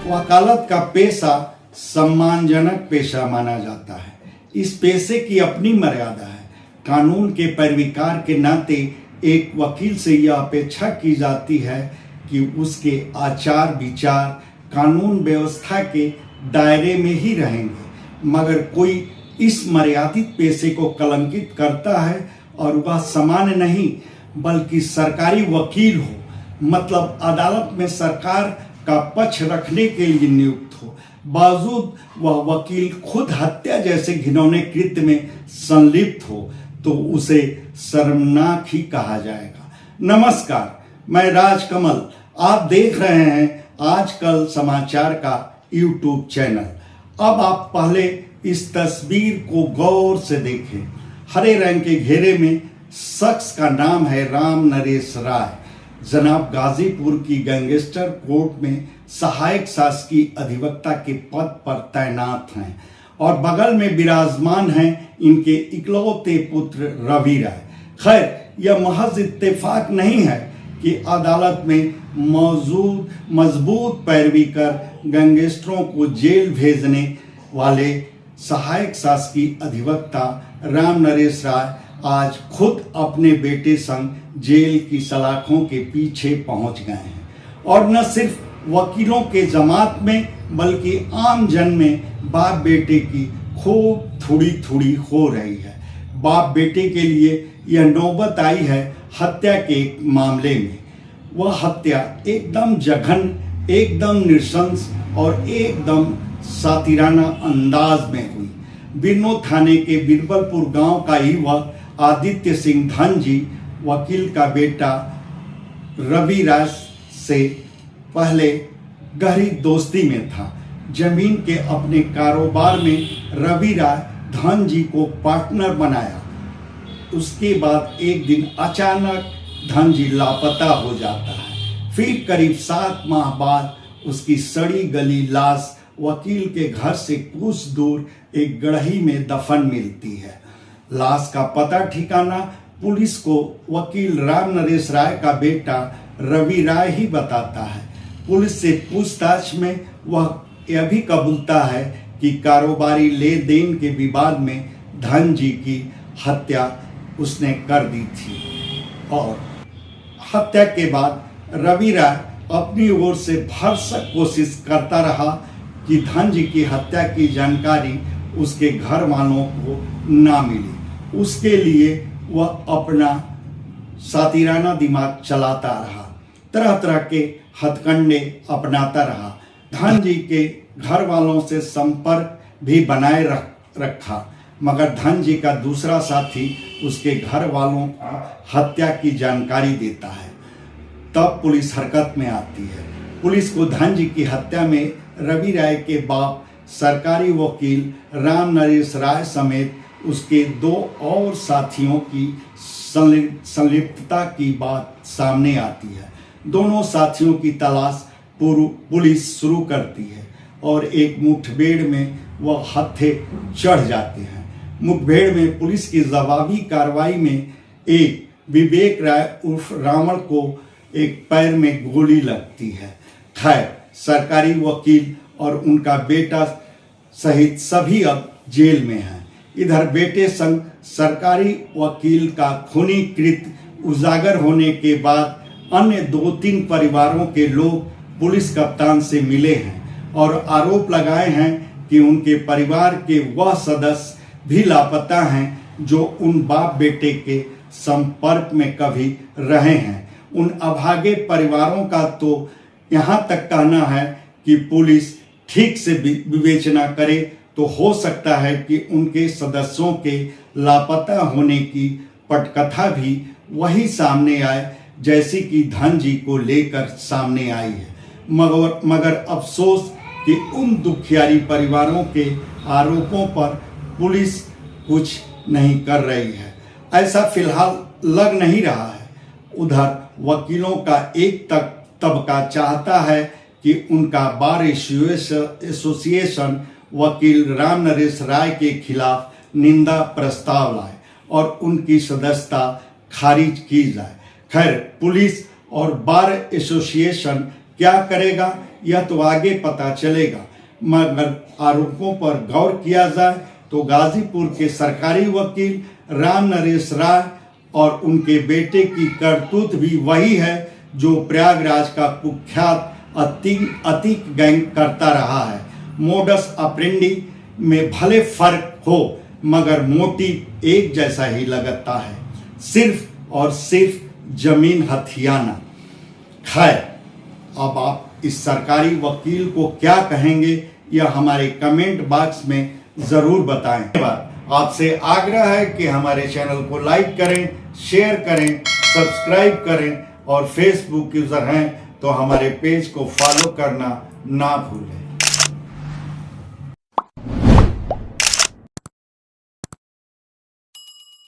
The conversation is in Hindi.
वकालत का पेशा सम्मानजनक पेशा माना जाता है। इस पेशे की अपनी मर्यादा है। कानून के पैरवीकार के नाते एक वकील से यह अपेक्षा की जाती है कि उसके आचार विचार कानून व्यवस्था के दायरे में ही रहेंगे, मगर कोई इस मर्यादित पेशे को कलंकित करता है और वह सामान्य नहीं बल्कि सरकारी वकील हो, मतलब अदालत में सरकार का पक्ष रखने के लिए नियुक्त हो, बावजूद वह वकील खुद हत्या जैसे घिनौने कृत्य में संलिप्त हो, तो उसे शर्मनाक ही कहा जाएगा। नमस्कार, मैं राजकमल, आप देख रहे हैं आजकल समाचार का यूट्यूब चैनल। अब आप पहले इस तस्वीर को गौर से देखें। हरे रंग के घेरे में शख्स का नाम है राम नरेश राय। जनाब गाजीपुर की गैंगस्टर कोर्ट में सहायक शासकीय अधिवक्ता के पद पर तैनात हैं और बगल में विराजमान हैं इनके इकलौते पुत्र रवि राय। खैर, यह महज इत्तेफाक नहीं है कि अदालत में मौजूद मजबूत पैरवी कर गैंगस्टरों को जेल भेजने वाले सहायक शासकीय अधिवक्ता राम नरेश राय आज खुद अपने बेटे संग जेल की सलाखों के पीछे पहुंच गए हैं। और न सिर्फ वकीलों के जमात में बल्कि आम जन में बाप बेटे की खूब थोड़ी हो रही है। बाप बेटे के लिए यह नौबत आई है हत्या के एक मामले में। वह हत्या एकदम जघन, एकदम नृशंस और एकदम सातिराना अंदाज में हुई। बिरनो थाने के बिरबलपुर गांव का युवक आदित्य सिंह धनजी वकील का बेटा रवि राय से पहले गहरी दोस्ती में था। जमीन के अपने कारोबार में रवि राय धनजी को पार्टनर बनाया। उसके बाद एक दिन अचानक धनजी लापता हो जाता है। फिर करीब 7 माह बाद उसकी सड़ी गली लाश वकील के घर से कुछ दूर एक गड़ही में दफन मिलती है। लाश का पता ठिकाना पुलिस को वकील राम नरेश राय का बेटा रवि राय ही बताता है। पुलिस से पूछताछ में वह यह भी कबूलता है कि कारोबारी लेन देन के विवाद में धनजी की हत्या उसने कर दी थी और हत्या के बाद रवि राय अपनी ओर से भरसक कोशिश करता रहा कि धनजी की हत्या की जानकारी उसके घर वालों को ना मिले। उसके लिए वह अपना सातिराना दिमाग चलाता रहा, तरह तरह के हथकंडे अपनाता रहा। धनजी के घर वालों से संपर्क भी बनाए रखा, मगर धनजी का दूसरा साथी उसके घर वालों को हत्या की जानकारी देता है। तब पुलिस हरकत में आती है। पुलिस को धनजी की हत्या में रवि राय के बाप सरकारी वकील राम नरेश राय समेत उसके 2 और साथियों की संलिप्तता की बात सामने आती है। दोनों साथियों की तलाश पुलिस शुरू करती है और एक मुठभेड़ में वह हत्थे चढ़ जाते हैं। मुठभेड़ में पुलिस की जवाबी कार्रवाई में एक विवेक राय उर्फ रावण को एक पैर में गोली लगती है। खैर, सरकारी वकील और उनका बेटा सहित सभी अब जेल में हैं। इधर बेटे संग सरकारी वकील का खूनी कृत्य उजागर होने के बाद अन्य 2-3 परिवारों के लोग पुलिस कप्तान से मिले हैं और आरोप लगाए हैं कि उनके परिवार के वह सदस्य भी लापता हैं जो उन बाप बेटे के संपर्क में कभी रहे हैं। उन अभागे परिवारों का तो यहाँ तक कहना है कि पुलिस ठीक से विवेचना करे तो हो सकता है कि उनके सदस्यों के लापता होने की पटकथा भी वही सामने आए जैसी कि धनजी को लेकर सामने आई है। मगर अफसोस कि उन दुखियारी परिवारों के आरोपों पर पुलिस कुछ नहीं कर रही है, ऐसा फिलहाल लग नहीं रहा है। उधर वकीलों का एक तबका चाहता है कि उनका बार एसोसिएशन वकील राम नरेश राय के खिलाफ निंदा प्रस्ताव लाए और उनकी सदस्यता खारिज की जाए। खैर, पुलिस और बार एसोसिएशन क्या करेगा यह तो आगे पता चलेगा, मगर आरोपों पर गौर किया जाए तो गाजीपुर के सरकारी वकील राम नरेश राय और उनके बेटे की करतूत भी वही है जो प्रयागराज का कुख्यात अतीक गैंग करता रहा है। मोडस ऑपरेंडी में भले फर्क हो मगर मोटिव एक जैसा ही लगता है, सिर्फ और सिर्फ जमीन हथियाना। खैर, अब आप इस सरकारी वकील को क्या कहेंगे यह हमारे कमेंट बॉक्स में ज़रूर बताएं। आपसे आग्रह है कि हमारे चैनल को लाइक करें, शेयर करें, सब्सक्राइब करें और फेसबुक यूज़र हैं तो हमारे पेज को फॉलो करना ना भूलें।